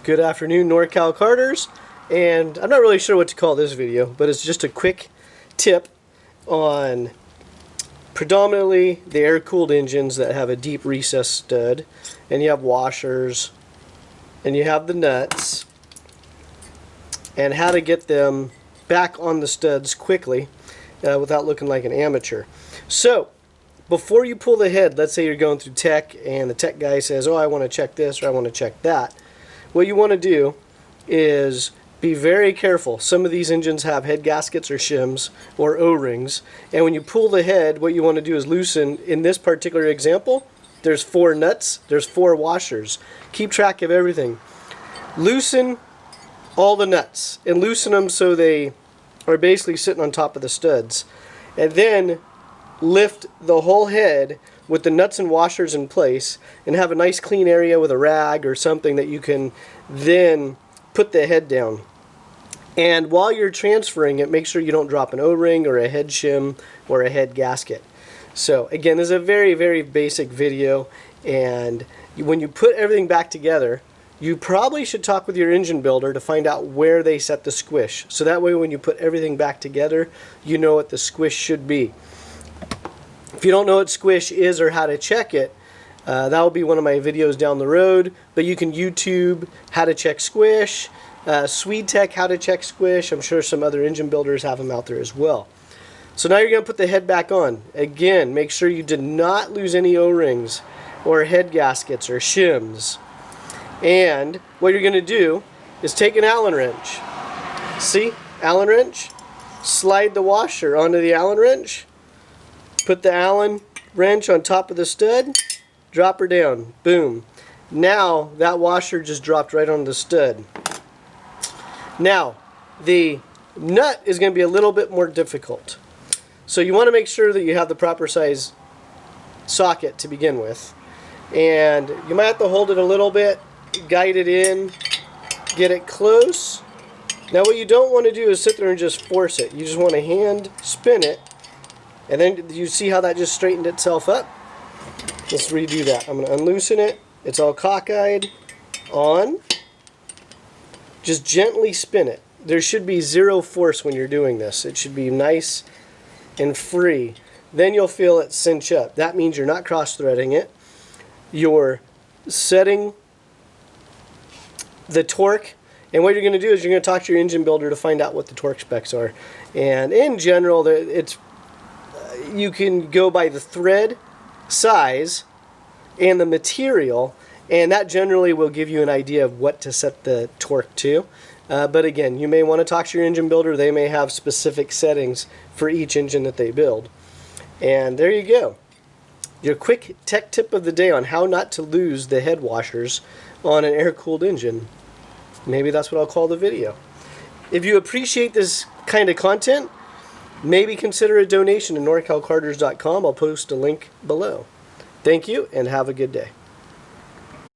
Good afternoon, NorCal Carters, and I'm not really sure what to call this video, but it's just a quick tip on predominantly the air-cooled engines that have a deep recess stud, and you have washers, and you have the nuts, and how to get them back on the studs quickly without looking like an amateur. So, before you pull the head, let's say you're going through tech, and the tech guy says, oh, I want to check this, or I want to check that. What you want to do is be very careful. Some of these engines have head gaskets or shims or O-rings, and when you pull the head, what you want to do is loosen. In this particular example, there's 4 nuts, there's 4 washers. Keep track of everything. Loosen all the nuts and loosen them so they are basically sitting on top of the studs, and then lift the whole head with the nuts and washers in place, and have a nice clean area with a rag or something that you can then put the head down. And while you're transferring it, make sure you don't drop an O-ring or a head shim or a head gasket. So again, this is a very, very basic video, and when you put everything back together, you probably should talk with your engine builder to find out where they set the squish. So that way when you put everything back together, you know what the squish should be. If you don't know what squish is or how to check it, that will be one of my videos down the road, but you can YouTube how to check squish, SwedeTech how to check squish. I'm sure some other engine builders have them out there as well. So now you're going to put the head back on. Again, make sure you did not lose any O-rings or head gaskets or shims. And what you're going to do is take an Allen wrench. See? Allen wrench. Slide the washer onto the Allen wrench. Put the Allen wrench on top of the stud. Drop her down. Boom. Now that washer just dropped right on the stud. Now the nut is going to be a little bit more difficult. So you want to make sure that you have the proper size socket to begin with. And you might have to hold it a little bit, guide it in, get it close. Now what you don't want to do is sit there and just force it. You just want to hand spin it, and then you see how that just straightened itself up. Let's redo that. I'm going to unloosen it. It's all cockeyed on. Just gently spin it. There should be 0 force when you're doing this. It should be nice and free. Then you'll feel it cinch up. That means you're not cross-threading it. You're setting the torque, and what you're going to do is you're going to talk to your engine builder to find out what the torque specs are. And in general, you can go by the thread size and the material, and that generally will give you an idea of what to set the torque to. But again, you may want to talk to your engine builder. They may have specific settings for each engine that they build. And there you go. Your quick tech tip of the day on how not to lose the head washers on an air-cooled engine. Maybe that's what I'll call the video. If you appreciate this kind of content, maybe consider a donation to NorCalCarters.com. I'll post a link below. Thank you, and have a good day.